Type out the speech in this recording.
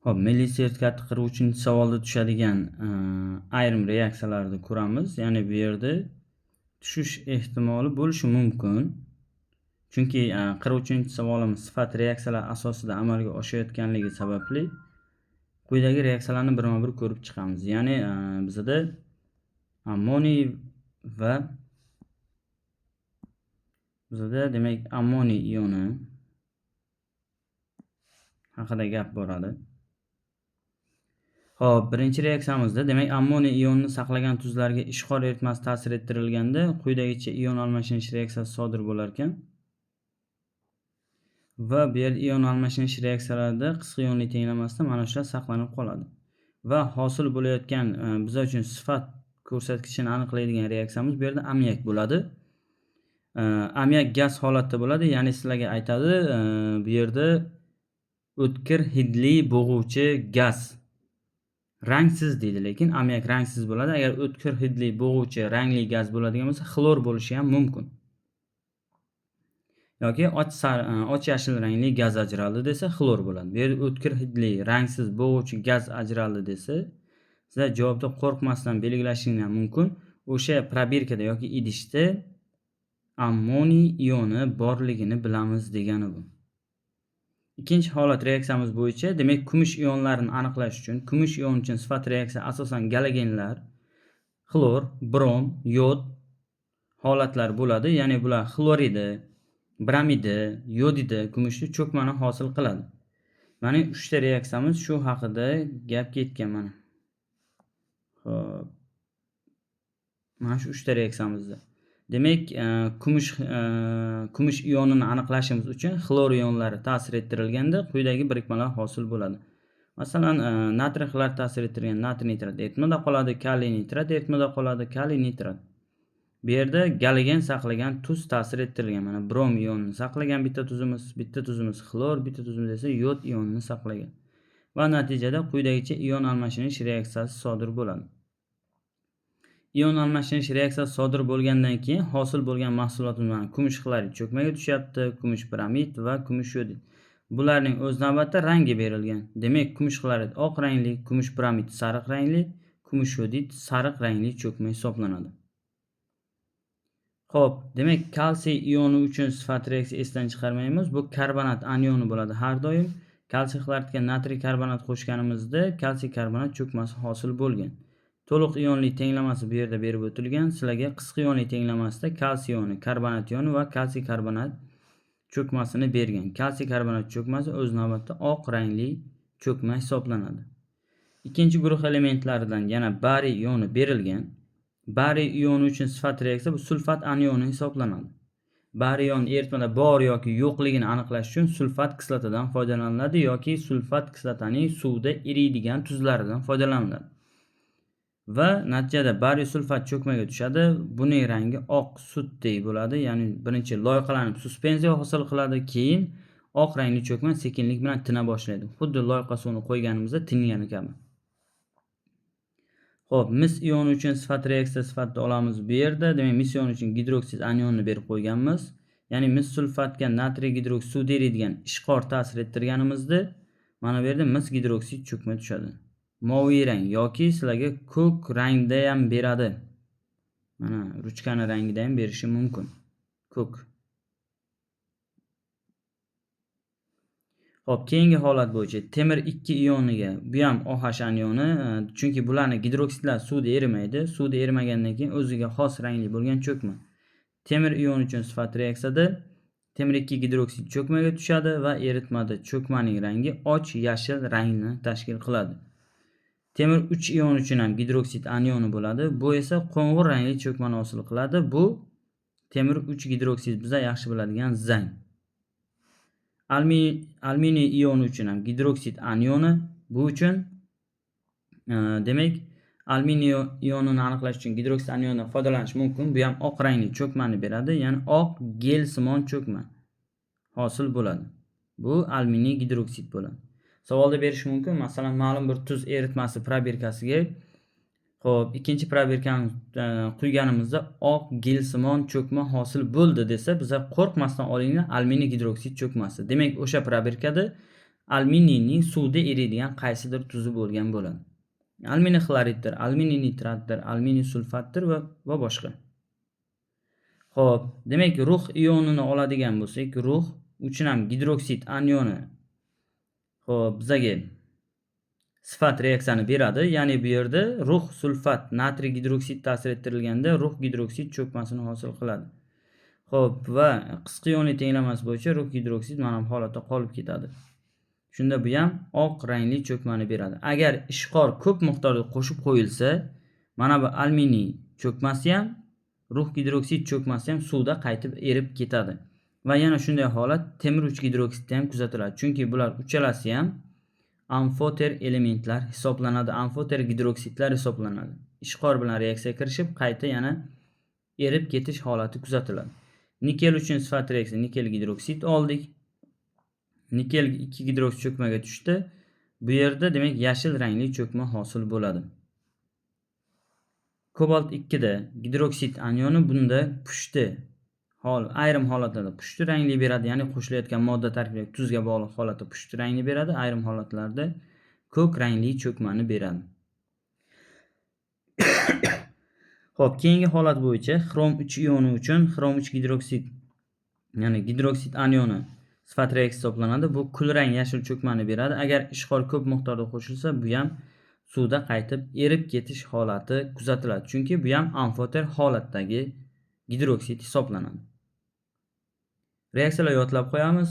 Hop, milliy sertifikatni 43-savolda tushadigan ayrim reaksiyalarni ko'ramiz. Ya'ni bu yerda tushish ehtimoli bo'lishi mumkin. Chunki 43-savolimiz sifat reaksiyalar asosida amalga oshayotganligi sababli quyidagi reaksiyalarni birma-bir ko'rib chiqamiz. Ya'ni bizda ammoniy va demak ammoniy ioni haqida gap boradi. Hop, birinchi reaksiyamizda demak ammoniy ionini saqlagan tuzlarga ishqor eritmasi ta'sir ettirilganda quyidagicha ion almashinish reaksiyasi sodir bo'lar ekan. Va bu yerda ion almashinish reaksiyalarida qisqa ionli tenglamasida mana shular saqlanib qoladi. Va hosil bo'layotgan biz uchun sifat ko'rsatkichini aniqlaydigan reaksiyamiz bu yerda ammiak bo'ladi. Ammiak gaz holatda bo'ladi, ya'ni sizlarga aytadi, bu yerda o'tkir hidli bo'g'uvchi gaz. Rangsiz deydi, lekin ammiak rangsiz bo'ladi. Agar o'tkir hidli bo'g'uvchi rangli gaz bo'ladigan bo'lsa, xlor bo'lishi ham mumkin. yoki och yashil rangli gaz ajraldi desa xlor bo'ladi. Bu yerda o'tkir hidli rangsiz bo'g'uvchi gaz ajraldi desa, sizlar javobda qo'rqmasdan belgilashingiz mumkin. O'sha probirkada yoki idishda ammoniy ioni borligini bilamiz degani bu. Ikkinchi holat reaksiyamiz bo'yicha, demak kumush ionlarini aniqlash uchun, kumush ion uchun sifat reaksiya asosan galogenlar, xlor, brom, yod holatlar bo'ladi. Ya'ni bular xloridi, bramidi, yodidi kumushni cho'kmani hosil qiladi. Mana 3 ta reaksiyamiz shu haqida gap ketgan mana. Xo'p. Mana shu 3 ta reaksiyamizda. Demak, kumush ionini aniqlashimiz uchun xlor ionlari ta'sir ettirilganda quyidagi birikmalar hosil bo'ladi. Masalan, natriy xlor ta'sir ettirgan natriy nitrat eritmada qoladi, kaliy nitrat eritmada qoladi, kaliy nitrat. Bu yerda galogen saqlagan tuz ta'sir ettirilgan. Mana brom ionini saqlagan bitta tuzimiz xlor, bitta tuzimiz esa yod ionini saqlagan. Va natijada quyidagicha ion almashinish reaksiyasi sodir bo'ladi. Ion almashinish reaksiyasi sodir bo'lgandan keyin hosil bo'lgan mahsulotlar kumush xlorid cho'kmaga tushyapti, kumush bramid va kumush yodid. Bularning o'z navbatida rangi berilgan. Demak, kumush xlorid oq rangli, kumush bramid sariq rangli, kumush yodid sariq rangli cho'kma hisoblanadi. Xo'p, demak kalsiy ioni uchun sifat reaksiya esdan chiqarmaymiz. Bu karbonat anioni bo'ladi har doim. Kalsiy xloridga natriy karbonat qo'shganimizda kalsiy karbonat cho'kmasi hosil bo'lgan. To'liq ionli tenglamasi bu yerda berib o'tilgan. Sizlarga qisqa ionli tenglamasida kalsiy ioni, karbonat ioni va kalsiy karbonat cho'kmasini bergan. Kalsiy karbonat cho'kmasi o'z navbatida oq rangli cho'kma hisoblanadi. Ikkinchi guruh elementlaridan yana bariy ioni berilgan. Bariy ioni uchun sifat reaksiya bu sulfat anioni hisoblanadi. Bariy ion eritmada bor yoki yo'qligini aniqlash uchun sulfat kislotadan foydalaniladi yoki sulfat kislotaning suvda eriydigan tuzlaridan foydalaniladi. Va natijada bariy sulfat cho'kmaga tushadi. Buning rangi oq sutdek bo'ladi, ya'ni birinchi loyqalanib suspenziya hosil qiladi, keyin oq rangli cho'kma sekinlik bilan tina boshlaydi. Xuddi loyqa suvni qo'yganimizda tingani kabi. Xo'p, mis ioni uchun sifat reaksiya sifatida olamiz bu yerda. Demak, mis ioni uchun gidroksid anionini berib qo'yganmiz. Ya'ni mis sulfatga natriy gidroksid suv eriydigan ishqor ta'sir ettirganimizda mana bu yerda mis gidroksid cho'kma tushadi. Moviy rang yoki sizlarga ko'k rangda ham beradi. Mana ruchkani rangida ham berishi mumkin. Ko'k. Xo'p, keyingi holat bo'yicha temir 2 ioniga, bu ham OH anioni, chunki bularning gidroksidlar suvda erimaydi. Suvda erimagandan keyin o'ziga xos rangli bo'lgan cho'kma. Temir ioni uchun sifat reaksiyada temir 2 gidroksid cho'kmaga tushadi va eritmada cho'kmaning rangi och yashil rangni tashkil qiladi. Temir 3 ioni uchun ham gidroksid anioni bo'ladi. Bu esa qo'ng'ir rangli cho'kmani hosil qiladi. Bu temir 3 gidroksid biza yaxshi biladigan zang. Aluminiy ioni uchun ham gidroksid anioni. Bu uchun demak aluminiy ionini aniqlash uchun gidroksid anionidan foydalanish mumkin. Bu ham oq rangli cho'kmani beradi, ya'ni oq gelsimon cho'kma hosil bo'ladi. Bu aluminiy gidroksid bo'ladi. Savolda berish mumkin. Masalan, ma'lum bir tuz eritmasi probirkasiga xo'p, ikkinchi probirkani quyganimizda oq gelsimon cho'kma hosil bo'ldi desa, biza qo'rqmasdan olinglar aluminiy gidroksid cho'kmasi. Demak, o'sha probirkada alyuminiyning suvda eriydigan qaysidir tuzi bo'lgan bo'ladi. Alyuminiy xloriddir, alyuminiy nitratdir, alyuminiy sulfatdir va boshqa. Xo'p, demak rux ionini oladigan bo'lsak, rux uchun ham gidroksid anioni xo'p bizaga sifat reaksiyani beradi. Ya'ni bu yerda rux sulfat natriy gidroksid ta'sir ettirilganda rux gidroksid cho'kmasini hosil qiladi. Xo'p, va qisqa ioniy tenglamasi bo'yicha rux gidroksid mana bu holatda qolib ketadi. Shunda bu ham oq rangli cho'kmani beradi. Agar ishqor ko'p miqdorda qo'shib qo'yilsa, mana bu alyuminiy cho'kmasi ham, rux gidroksid cho'kmasi ham suvda qaytib erib ketadi. Va yana shunday holat temir uch gidroksidda ham kuzatiladi. Chunki bular uchalasi ham amfoter elementlar hisoblanadi, amfoter gidroksidlar hisoblanadi. Ishqor bilan reaksiyaga kirishib, qayta yana erib ketish holati kuzatiladi. Nikel uchun sifat reaksiya nikel gidroksid oldik. Nikel 2 gidroksid cho'kmaga tushdi. Bu yerda demak yashil rangli cho'kma hosil bo'ladi. Kobalt 2 da gidroksid anioni bunda pushti ayrim holatlarda pushti rangli beradi, ya'ni qo'shilayotgan modda tarkibiga tuzga bog'liq holatda pushti rangli beradi, ayrim holatlarda ko'k rangli cho'kmani beradi. Xo'p, keyingi holat bo'yicha xrom 3 ioni uchun xrom 3 gidroksid, ya'ni gidroksid anioni sifat reaksiya hisoblanadi. Bu kulrang yashil cho'kmani beradi. Agar ishqor ko'p miqdorda qo'shilsa, bu ham suvda qaytib erib ketish holati kuzatiladi. Chunki bu ham amfoter holatdagi gidroksid hisoblanadi. Reaksiyalar yodlab qo'yamiz.